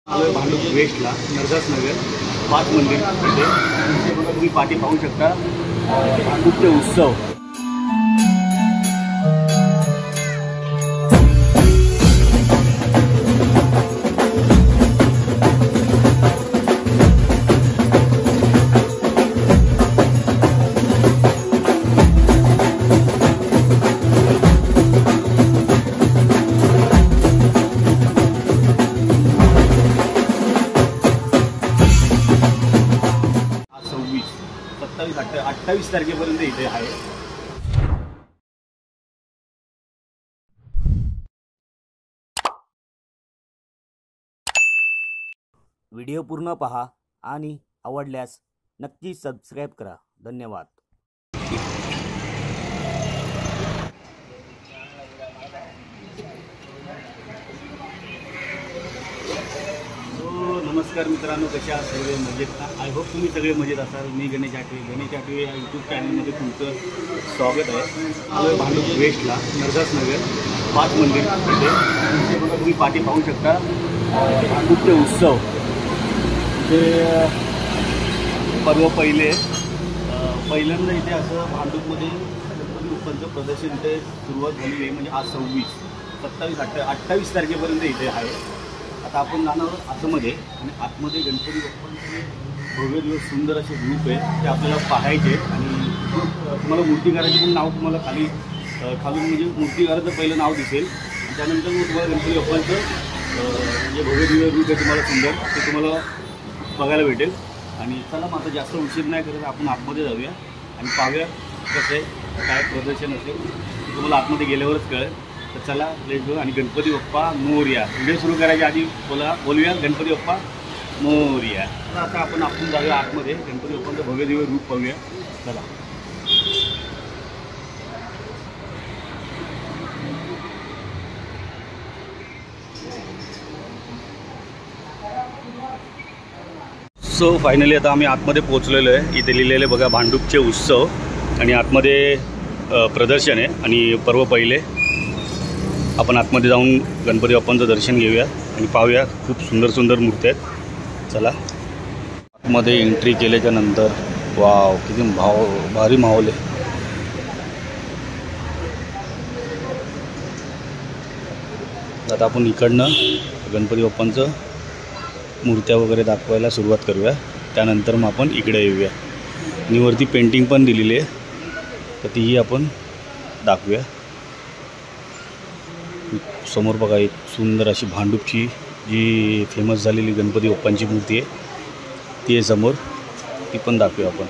आलोय भांडूप वेस्टला नरदास नगर 5 मंदिर तिथे बघा तुम्ही पाठी पाहू शकता भांडूपचे उत्सव। आज 27-28 तारखेपर्यंत इथे आहे। व्हिडिओ पूर्ण पहा आणि आवडल्यास नक्की सबस्क्राइब करा। धन्यवाद। नमस्कार मित्रांनो, कशा आहात सगळे? मजेत ना? आय होप तुम्ही सगळे मजेत असाल। मी गणेश आठवे या यूट्यूब चॅनलमध्ये तुमचं स्वागत आहे। आलोय भांडूप वेस्टला नरदास नगर 5 मंदिर तिथे बघा तुम्ही पाठी पाहू शकता भांडूपचे उत्सव। ते पर्व पहिल्यांदा इथे असं भांडूपमध्ये गणपती बाप्पांचं प्रदर्शन इथे सुरुवात झालेली आहे। म्हणजे आज 27-28 तारखेपर्यंत इथे आहे। आता आपण जाणार आहोत आतमध्ये आणि आतमध्ये गणपती बाप्पांचे भव्य दिवस सुंदर असे रूप आहे ते आपल्याला पाहायचे। आणि तुम्हाला मूर्तिकाराचे पण नाव तुम्हाला खालून म्हणजे मूर्तिकाराचं पहिलं नाव दिसेल आणि त्यानंतर मग तुम्हाला गणपती बाप्पांचं जे भव्य दिव्य रूप आहे तुम्हाला सुंदर ते तुम्हाला बघायला भेटेल। आणि चला मग आता जास्त उशीर नाही करत, आपण आतमध्ये जाऊया आणि पाहूया कसं आहे काय प्रदर्शन असेल ते तुम्हाला आतमध्ये गेल्यावरच कळेल। तर चला लेट्स गो आणि गणपती बाप्पा मोरया। व्हिडिओ सुरू करायच्या आधी बोलूया गणपती बाप्पा मोरया। तर आता आपण जाऊया आतमध्ये गणपती बाप्पांचं भव्य दिव्य रूप पाहूया। चला सो फायनली आता आम्ही आतमध्ये पोहोचलेलो आहे। इथे लिहिलेले बघा भांडूपचे उत्सव आणि आतमध्ये प्रदर्शन आहे आणि पर्व पहिले। आपण आतमध्ये जाऊन गणपती बाप्पांचं दर्शन घेऊया आणि पाहूया। खूप सुंदर सुंदर मूर्ती आहेत। चला आतमध्ये एंट्री केल्याच्या नंतर वाव किती भारी माहोल आहे। आता आपण इकडनं गणपती बाप्पांचं मूर्त्या वगैरे दाखवायला सुरुवात करूया, त्यानंतर मग आपण इकडे येऊया। आणि वरती पेंटिंग पण दिलेली आहे तर तीही आपण दाखवूया। समोर बघा एक सुंदर अशी भांडूपची जी फेमस झालेली गणपती बाप्पांची मूर्ती आहे ती आहे समोर, ती पण दाखवूया आपण।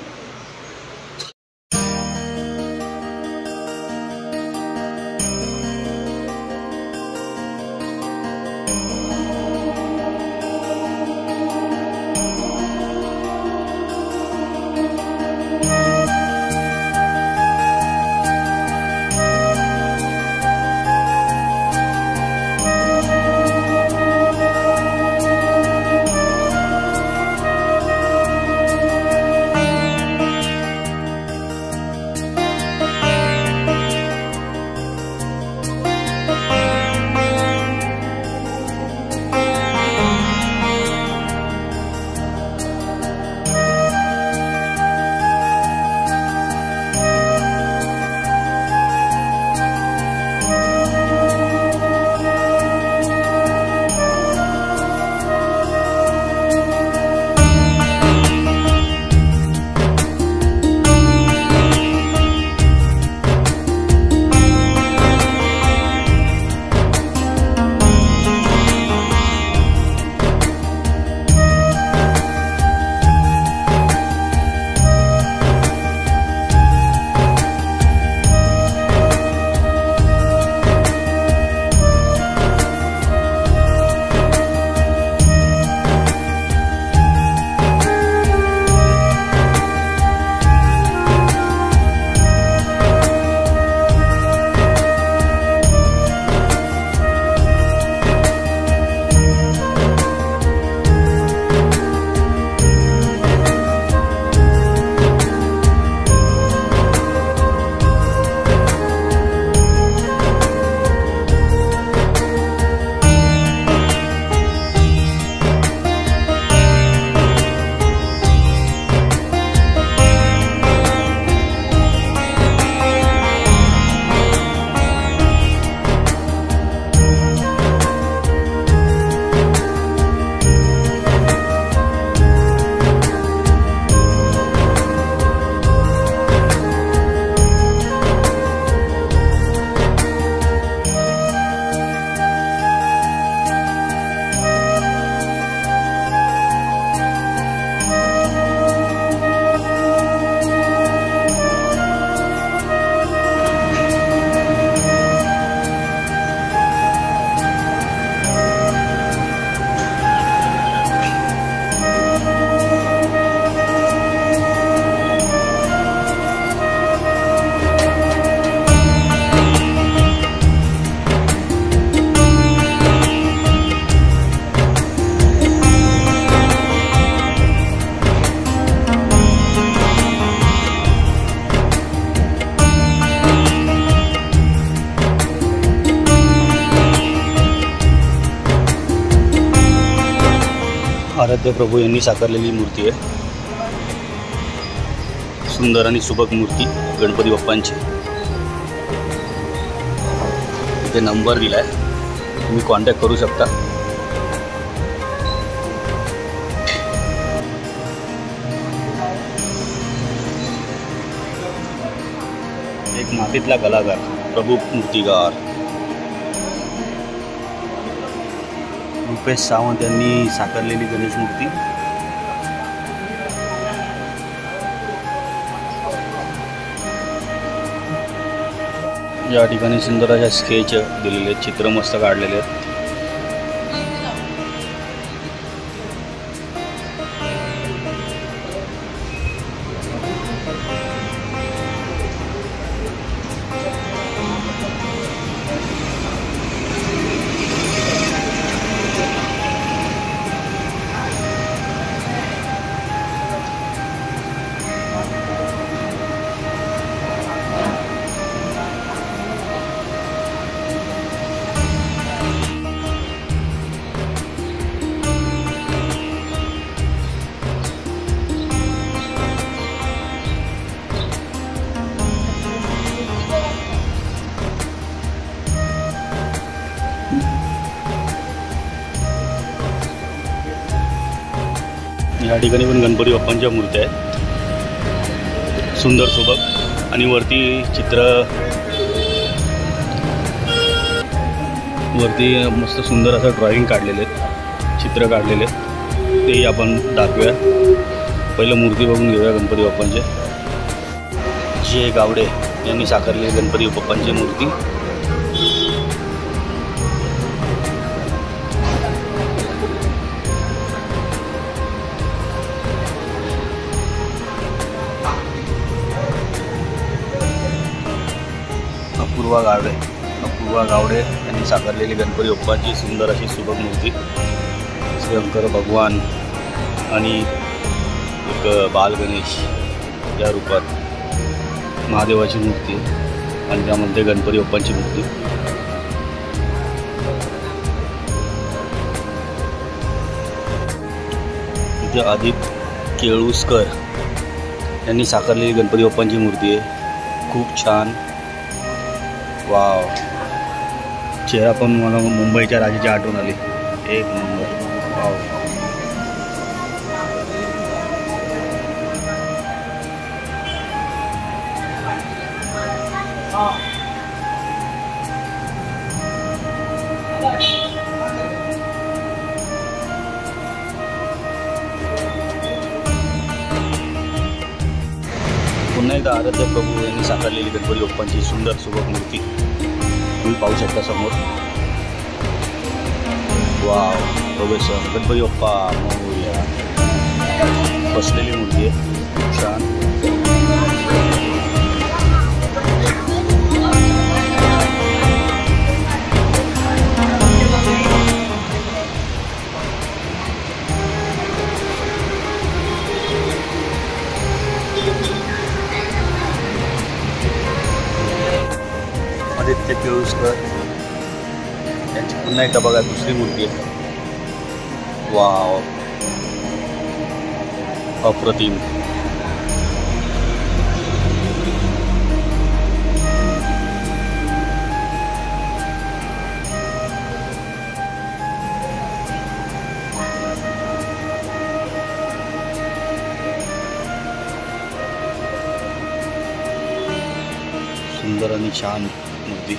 आराध्य प्रभू यांनी साकारलेली मूर्ती आहे. सुंदर आणि सुबक मूर्ती गणपती बाप्पांची. इथे नंबर दिलाय, तुम्ही कॉन्टॅक्ट करू शकता. एक मातीतला कलाकार प्रभू मूर्तिकार रुपेश सावंत यांनी साकारलेली गणेश मूर्ती. या ठिकाणी सुंदर अशा स्केच दिलेले आहेत, चित्र मस्त काढलेले आहेत. या ठिकाणी पण गणपती बाप्पांच्या मूर्त्या आहेत, सुंदर सुबक. आणि वरती मस्त सुंदर असं ड्रॉइंग काढलेले आहेत, चित्र काढलेले आहेत, तेही आपण दाखवूया. पहिलं मूर्ती बघून घेऊया गणपती बाप्पांचे. जे गावडे यांनी साकारलेली गणपती बाप्पांची मूर्ती. अपूर्वा गावडे यांनी साकारलेली गणपती बाप्पाची सुंदर अशी सुबक मूर्ती. शंकर भगवान आणि एक बाल गणेश या रूपात महादेवाची मूर्ती आणि त्यामध्ये गणपती बाप्पांची मूर्ती. इथे आदित्य केळुसकर यांनी साकारलेली गणपती बाप्पांची मूर्ती आहे, खूप छान. वाव, चेहरा पण मला मुंबईच्या राजाची आठवण आली. एक नंबर. वाव. पुन्हा एकदा आराध्य प्रभू यांनी साकारलेली गणपती बाप्पांची सुंदर सुबक मूर्ती तुम्ही पाहू शकता समोर. वाव, प्रोफेसर गणपती बाप्पा मोरया बसलेली मूर्ती आहे, खूप छान. आदित्य केळुसकर यांची पुन्हा एकदा बघा दुसरी मूर्ती आहे. वाव, अप्रतिम. सुंदर आणि छान मूर्ती.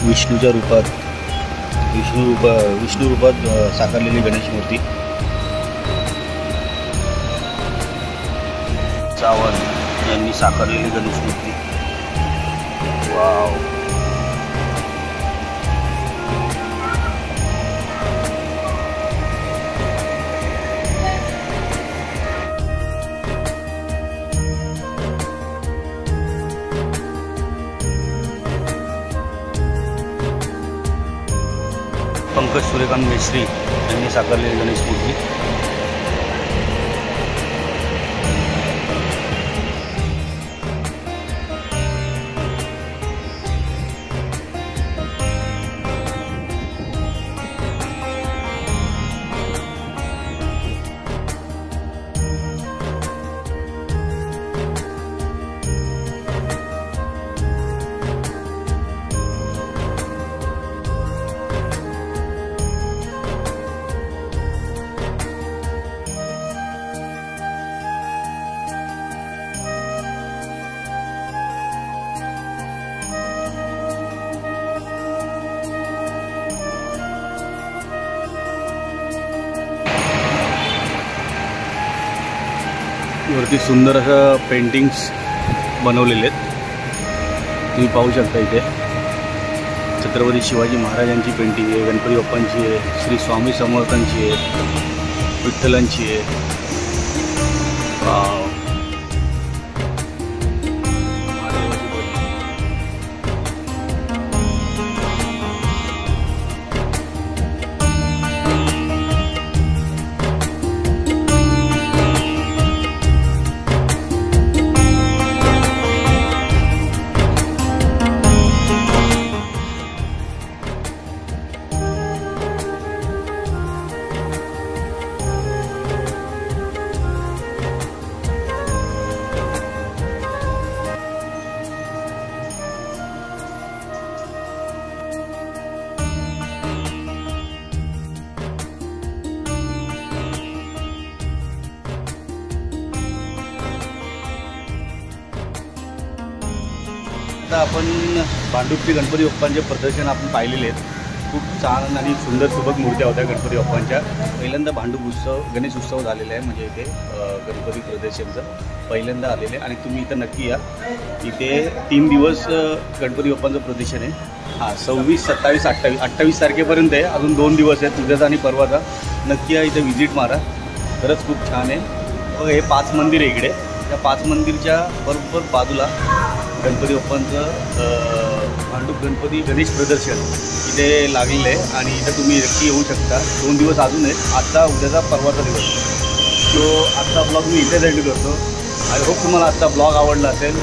विष्णूच्या रूपात विष्णू रूपात साकारलेली गणेश मूर्ती. सावंत यांनी साकारलेली गणेश मूर्ती. वाव. पंकज सूर्यकांत मेश्री यांनी साकारलेली गणेश मूर्ती. वरती सुंदर असं पेंटिंग्स बनवलेले आहेत. तुम्ही पाहू शकता इथे छत्रपती शिवाजी महाराजांची पेंटिंग आहे, गणपती बाप्पांची आहे, श्री स्वामी समर्थांची आहे, विठ्ठलांची आहे. वाव. आता आपण भांडुपचे गणपती बाप्पांचे प्रदर्शन आपण पाहिलेले आहेत. खूप छान आणि सुंदर सुबक मूर्त्या होत्या गणपती बाप्पांच्या. पहिल्यांदा भांडूप उत्सव गणेश उत्सव झालेला आहे, म्हणजे इथे गणपती प्रदर्शनचं पहिल्यांदा आलेले आणि तुम्ही इथं नक्की या. इथे 3 दिवस गणपती बाप्पांचं प्रदर्शन आहे. हां, 26, 27, 28 तारखेपर्यंत आहे. अजून 2 दिवस आहेत, उद्याचा आणि परवाचा. नक्की या, इथे व्हिजिट मारा. खरंच खूप छान आहे. बघा, हे 5 मंदिर आहे इकडे. त्या 5 मंदिरच्या बरोबर बाजूला गणपती बाप्पांचं भांडूप गणपती गणेश प्रदर्शन इथे लागलेलं आहे आणि इथं तुम्ही नक्की येऊ शकता. 2 दिवस अजून आहेत, आजचा उद्याचा परवाचा दिवस. सो आजचा ब्लॉग मी इथेच एंड करतो. आय होप तुम्हाला आजचा ब्लॉग आवडला असेल.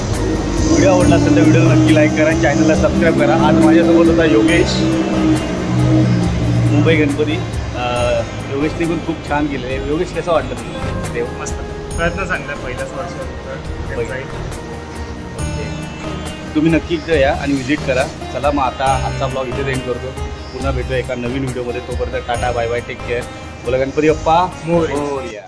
व्हिडिओ आवडला असेल तर व्हिडिओला नक्की लाईक करा, चॅनलला सबस्क्राईब करा. आज माझ्यासोबत होता योगेश, मुंबई गणपती. योगेशने पण खूप छान केलं आहे. योगेश, कसं वाटलं तुला? देव मस्त प्रयत्न चांगला. पहिल्याच वर्ष होतं. तुम्ही नक्की इकडे या आणि व्हिजिट करा. चला मग आता आजचा ब्लॉग इथे एंड करतो. पुन्हा भेटूया एका नवीन व्हिडिओमध्ये. तोपर्यंत tata, bye bye, take care. बोला गणपती बाप्पा मोरया.